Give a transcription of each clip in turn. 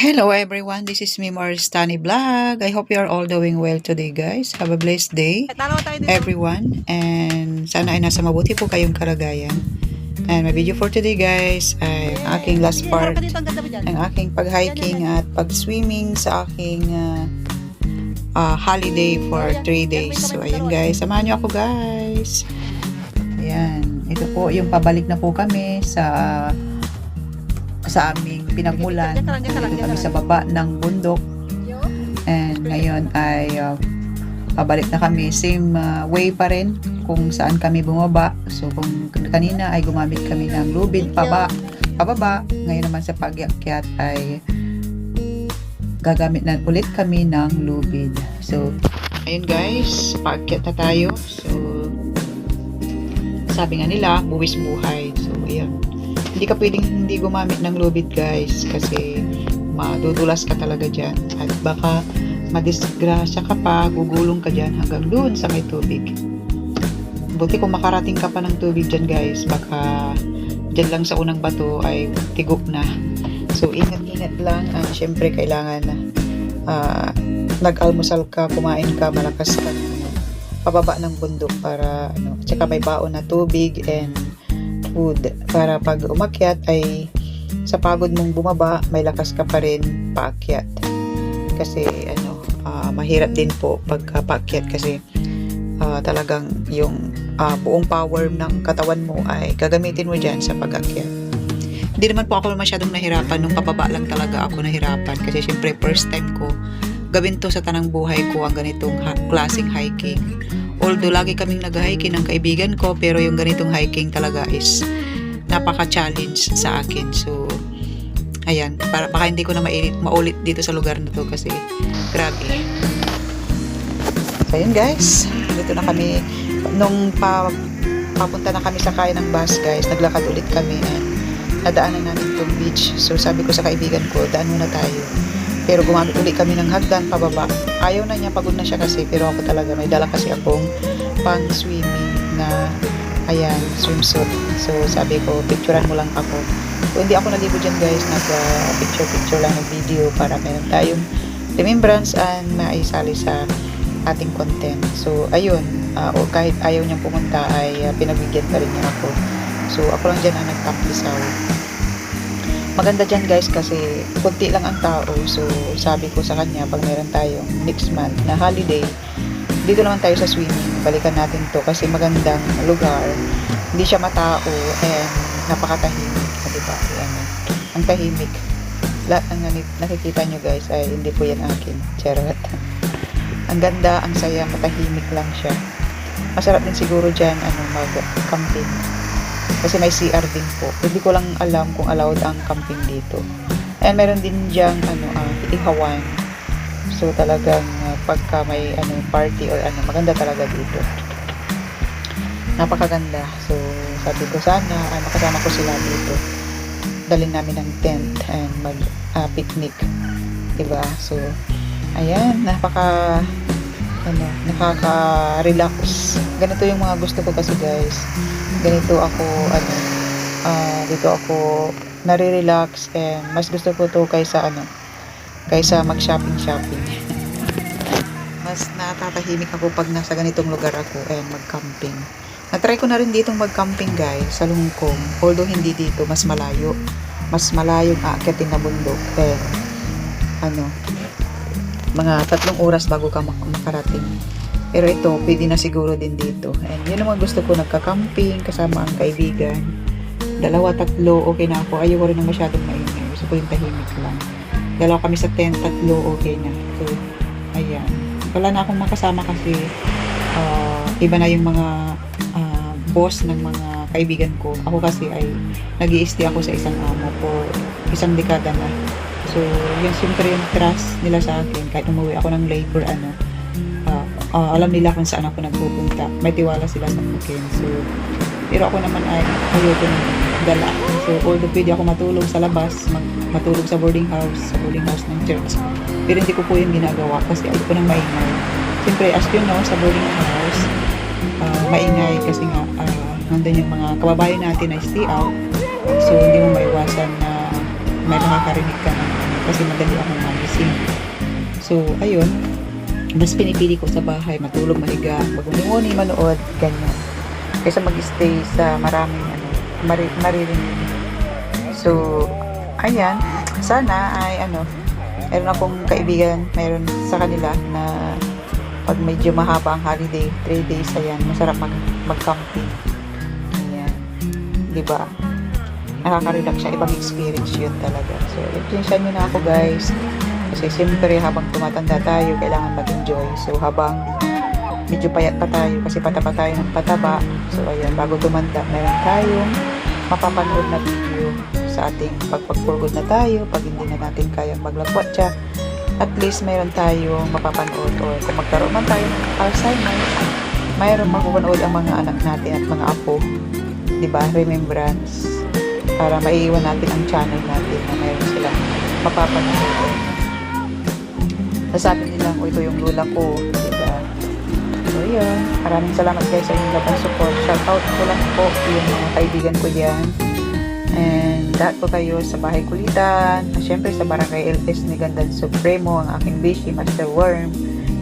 Hello everyone, this is me Maristani Vlog. I hope you are all doing well today guys. Have a blessed day everyone and sana ay nasa mabuti po kayong kalagayan. And my video for today guys ay ang aking last part ng aking pag-hiking at pag-swimming sa aking holiday for 3 days. So ayun guys, samahan niyo ako guys. Ayan, ito po yung pabalik na po kami sa aming pinagmulan. Dito kami sa baba ng bundok. And ngayon ay pabalik na kami. Same way pa rin kung saan kami bumaba. So kung kanina ay gumamit kami ng lubid pababa. Ngayon naman sa pag-akyat ay gagamit na ulit kami ng lubid. So ayun guys, pag-akyat na tayo. So sabi nga nila, buwis buhay. So ayan. Hindi ka pwedeng hindi gumamit ng lubid guys kasi madudulas ka talaga dyan at baka madisgrasya ka pa, gugulong ka dyan hanggang doon sa may tubig. Buti kung makarating ka pa ng tubig dyan guys, baka dyan lang sa unang bato ay tigok na. So ingat-ingat lang at syempre kailangan nag-almusal ka, kumain ka, malakas ka pababa ng bundok para tsaka may baon na tubig and food para pag umakyat ay sa pagod mong bumaba may lakas ka pa rin paakyat kasi mahirap din po pagka paakyat kasi talagang yung buong power ng katawan mo ay gagamitin mo dyan sa pag-akyat. Hindi naman po ako masyadong nahirapan nung pababa lang talaga ako nahirapan kasi syempre first time ko gawin to sa tanang buhay ko ang ganitong klaseng hiking. Although lagi kaming nag-hiking ng kaibigan ko pero yung ganitong hiking talaga is napaka-challenge sa akin. So ayan, baka hindi ko na maulit dito sa lugar na to kasi grabe. So ayun guys, dito na kami nung papunta na kami sa kaya ng bus guys, naglakad ulit kami and nadaanan namin itong beach. So sabi ko sa kaibigan ko, daan muna tayo. Pero gumamit ulit kami ng hagdan pababa. Ayaw na niya, pagod na siya kasi. Pero ako talaga, may dala kasi akong pang-swimming na, ayan, swimsuit. So, sabi ko, picturean mo lang ako. So, hindi ako naligo dyan guys. Nag-picture lang ng video para meron tayong remembrance and maisali sa ating content. So, ayun. Kahit ayaw niyang pumunta ay pinagbigyan pa rin niya ako. So, ako lang dyan ang nagtampisaw. Maganda dyan guys kasi kunti lang ang tao. So sabi ko sa kanya pag meron tayong next month na holiday, dito naman tayo sa swimming. Balikan natin to kasi magandang lugar. Hindi siya matao and napakatahimik. Diba? Ayan, ang tahimik. Lahat ng nakikita nyo guys ay hindi po yan akin. Charot. Ang ganda, ang saya, matahimik lang siya. Masarap din siguro dyan mag-camping. Kasi may CR din po. Hindi ko lang alam kung allowed ang camping dito. And meron din diyang ihawan. So talagang pagka may party or maganda talaga dito. Napakaganda. So sabi ko sana makasama ko sila dito. Dalhin namin ng tent and mag picnic. Diba? So ayan, nakaka-relax. Ganito yung mga gusto ko kasi guys. Ganito ako dito ako nare-relax and mas gusto ko to kaysa mag-shopping. Mas natatahimik ako pag nasa ganitong lugar ako and mag-camping. Na-try ko na rin ditong mag-camping guys sa Lungkong. Although hindi dito, mas malayo. Mas malayong aakyatin na bundok and mga 3 oras bago ka makarating. Pero ito, pwede na siguro din dito. And yun naman gusto ko, nagka-camping kasama ang kaibigan. 2, 3, okay na ako. Ayaw ko rin na masyadong maingay. Gusto ko yung tahimik lang. 2 kami sa tent, 3, okay na. So, ayan. Wala na akong makasama kasi iba na yung mga boss ng mga kaibigan ko. Ako kasi ay nag-i-stay ako sa isang amo for 1 dekada na. So, yun siyempre yung trust nila sa akin. Kahit umuwi ako ng labor, alam nila kung saan ako nagpupunta. May tiwala sila sa akin. So, pero ako naman ay ayoko ng dala. So, although pwede ako matulog sa labas, matulog sa boarding house ng church. Pero hindi ko po yung ginagawa kasi ayoko nang maingay. Siyempre, as you know, sa boarding house, maingay kasi nga, nandun yung mga kababayan natin na stay out. So, hindi mo maiwasan na may nakakarinig ka ng kasi madali akong magising. So, ayun. Mas pinipili ko sa bahay, matulog, mahiga, magmuni-muni, manood, ganyan. Kaysa mag-stay sa maraming maririnig. So, ayan. Sana ay meron akong kaibigan, meron sa kanila na pag medyo mahaba ang holiday, 3 days, ayan, masarap mag-camping. Ayan. Diba? Nakaka-relax siya. Ibang experience yun talaga. So, i-attention nyo na ako, guys. Kasi siyempre habang tumatanda tayo, kailangan mag-enjoy. So habang medyo payat pa tayo, kasi pataba tayo ng pataba. So ayan, bago tumanda, meron tayong mapapanood na video sa ating pagpagpurgod na tayo, pag hindi na natin kayang maglagwatsa. At least meron tayong mapapanood, or kung magkaroon man tayo ng Alzheimer, mayroon mapapanood ang mga anak natin at mga apo. Diba? Remembrance. Para maiiwan natin ang channel natin na mayroon silang mapapanood. Nasabi nilang, ito yung lula ko, diba? So, yun. Maraming salamat guys sa inyong love and support. Shout out ko lang po yung mga kaibigan ko dyan. And lahat po kayo sa Bahay Kulitan. Siyempre sa Barangay LS ni Gandan Supremo, ang aking Bishi, Master Worm,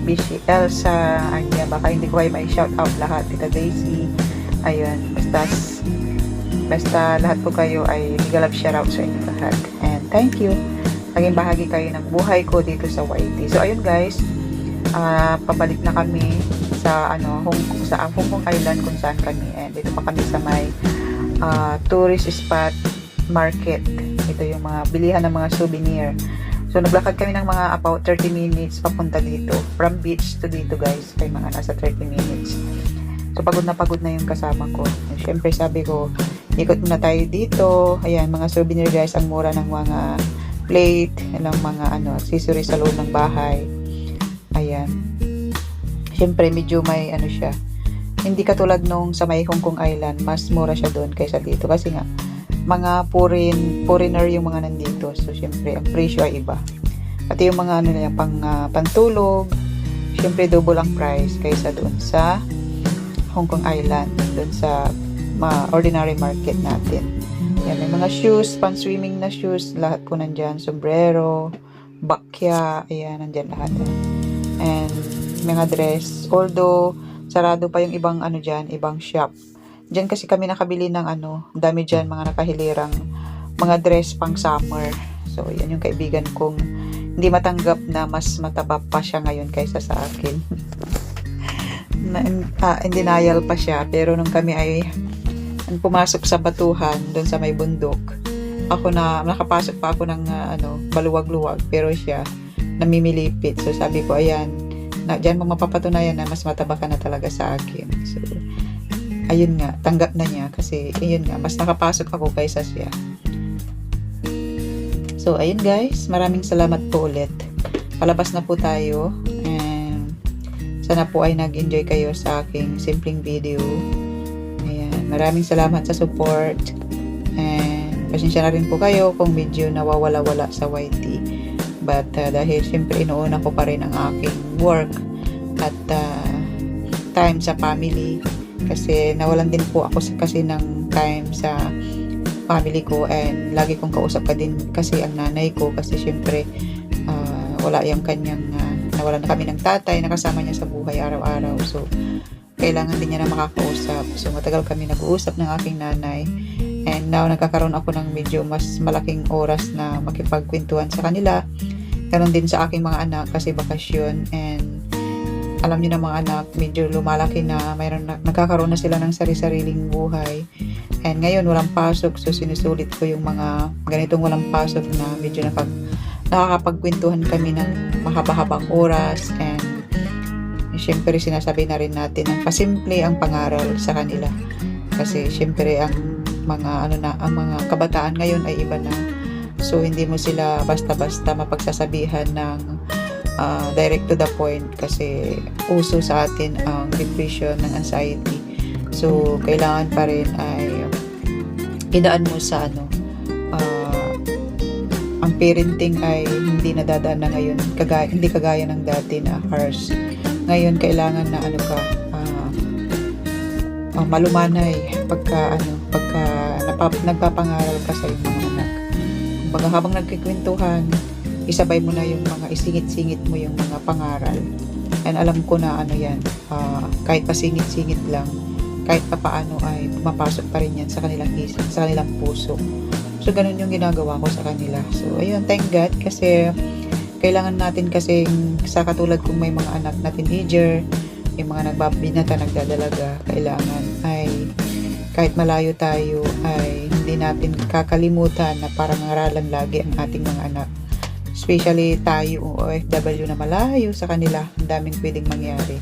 Bishi Elsa, Anya, baka hindi ko kayo may shout out lahat. Tita Daisy. Ayun. Basta lahat po kayo ay big shout out sa inyo lahat. And thank you. Naging bahagi kayo ng buhay ko dito sa YT. So, ayun guys, pabalik na kami sa Hong Kong Island kung saan kami. And dito pa kami sa may tourist spot market. Ito yung mga bilihan ng mga souvenir. So, naglakad kami ng mga about 30 minutes papunta dito. From beach to dito guys, kay mga nasa 30 minutes. So, pagod na yung kasama ko. And, syempre, sabi ko, ikot muna tayo dito. Ayan, mga souvenir guys, ang mura ng mga plate, ilang mga accessories sa loob ng bahay. Ayan. Siyempre, medyo may siya. Hindi katulad nung sa may Hong Kong Island, mas mura siya doon kaysa dito. Kasi nga, mga foreigner yung mga nandito. So, siyempre, ang presyo ay iba. Pati yung mga pantulog, siyempre, double ang price kaysa doon sa Hong Kong Island. Doon sa ordinary market natin. Yan, may mga shoes, pan-swimming na shoes, lahat po nandyan, sombrero, bakya, ayan, nandyan lahat. And, mga dress, although, sarado pa yung ibang dyan, ibang shop. Dyan kasi kami nakabili ng dami dyan, mga nakahilirang, mga dress pang summer. So, yan yung kaibigan kong hindi matanggap na mas mataba pa siya ngayon kaysa sa akin. In denial pa siya, pero nung kami ay pumasok sa batuhan doon sa may bundok, nakapasok pa ako ng baluwag-luwag, pero siya namimilipit. So sabi ko, ayan, diyan mo mapapatunayan na mas mataba ka na talaga sa akin. So ayun nga, tanggap na niya kasi ayun nga, mas nakapasok ako kaysa siya. So ayun guys, maraming salamat po ulit. Palabas na po tayo, and sana po ay nag-enjoy kayo sa aking simpleng video. Maraming salamat sa support, and pasensya na rin po kayo kung medyo nawawala-wala sa YT, but dahil siyempre inuuna ko pa rin ang aking work at time sa family, kasi nawalan din po ako kasi ng time sa family ko, and lagi kong kausap ka din kasi ang nanay ko, kasi siyempre wala yung kanyang nawalan na kami ng tatay, nakasama niya sa buhay araw-araw. So kailangan din niya na makakausap. So, matagal kami nag-uusap ng aking nanay. And now, nagkakaroon ako ng medyo mas malaking oras na makipagkwentuhan sa kanila. Ganon din sa aking mga anak kasi bakasyon. And alam niyo na mga anak, medyo lumalaki na. Nagkakaroon na sila ng sari-sariling buhay. And ngayon, walang pasok. So, sinusulit ko yung mga ganitong walang pasok na medyo nakakapagkwentuhan kami ng mahaba-habang oras. And siyempre sinasabi na rin natin ang pasimple ang pangaral sa kanila, kasi siyempre ang mga ang mga kabataan ngayon ay iba na. So hindi mo sila basta-basta mapagsasabihan ng direct to the point, kasi uso sa atin ang depression, ng anxiety. So kailangan pa rin ay idaan mo sa ang parenting ay hindi nadadaan na ngayon, hindi kagaya ng dati na harsh. Ngayon kailangan na malumanay pagka nagpapangaral ka sa iyong mga anak. Kumbaga habang nagkikwentuhan, isabay mo na yung mga isingit-singit mo yung mga pangaral. And alam ko na ano yan, kahit pasingit-singit lang, kahit pa paano ay pumapasok pa rin yan sa kanilang isip, sa kanilang puso. So, ganun yung ginagawa ko sa kanila. So, ayun, thank God kasi kailangan natin kasi sa katulad kung may mga anak na teenager, yung mga nagbabinata, nagdadalaga, kailangan ay kahit malayo tayo ay hindi natin kakalimutan na parang ngaralan lagi ang ating mga anak. Especially tayo OFW na malayo sa kanila, ang daming pwedeng mangyari.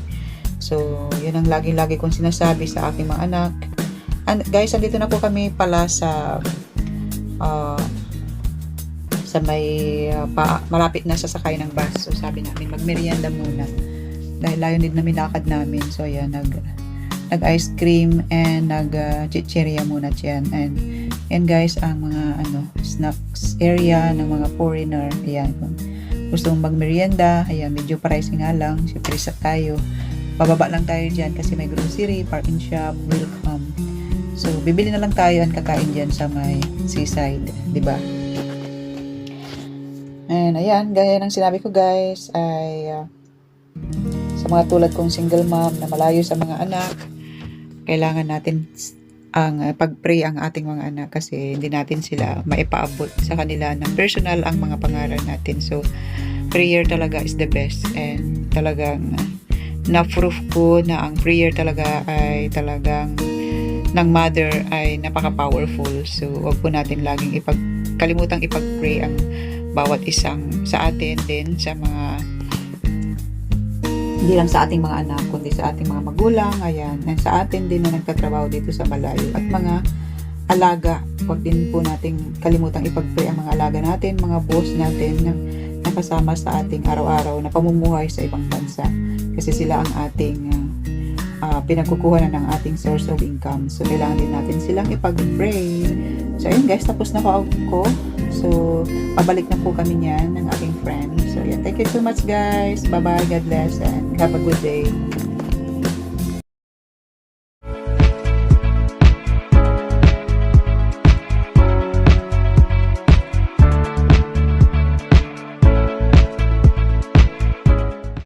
So, yun ang lagi-lagi kong sinasabi sa aking mga anak. And guys, andito na po kami pala sa may malapit na sasakay ng bus. So, sabi namin, magmerienda muna. Dahil layon din namin lakad namin. So, yan, nag-ice cream and nag-chicheria muna dyan. And guys, ang mga snacks area ng mga foreigner. Ayan, kung gusto mong magmerienda, ayan, medyo pricing nga lang. Siyempre sa tayo. Bababa lang tayo dyan kasi may grocery, parking shop, welcome. So, bibili na lang tayo at kakain dyan sa may seaside. Diba? And ayan, gaya ng sinabi ko guys, ay sa mga tulad kong single mom na malayo sa mga anak, kailangan natin ang pag-pray ang ating mga anak kasi hindi natin sila maipaabot sa kanila ng personal ang mga pangaral natin. So, prayer talaga is the best and talagang na-proof ko na ang prayer talaga ay talagang ng mother ay napaka-powerful. So, wag po natin laging kalimutang ipag-pray ang bawat isang sa atin din sa mga hindi lang sa ating mga anak kundi sa ating mga magulang, ayan, and sa atin din na nagtatrabaho dito sa malayo at mga alaga. Wag din po nating kalimutang ipag-pray ang mga alaga natin, mga boss natin na nakasama sa ating araw-araw na pamumuhay sa ibang bansa kasi sila ang ating pinagkukuha na ng ating source of income. So, kailangan din natin silang ipag-pray. So, ayun guys, tapos na po ako. So, pabalik na po kami niyan ng aking friend. So, yeah, thank you so much guys. Bye-bye. God bless and have a good day.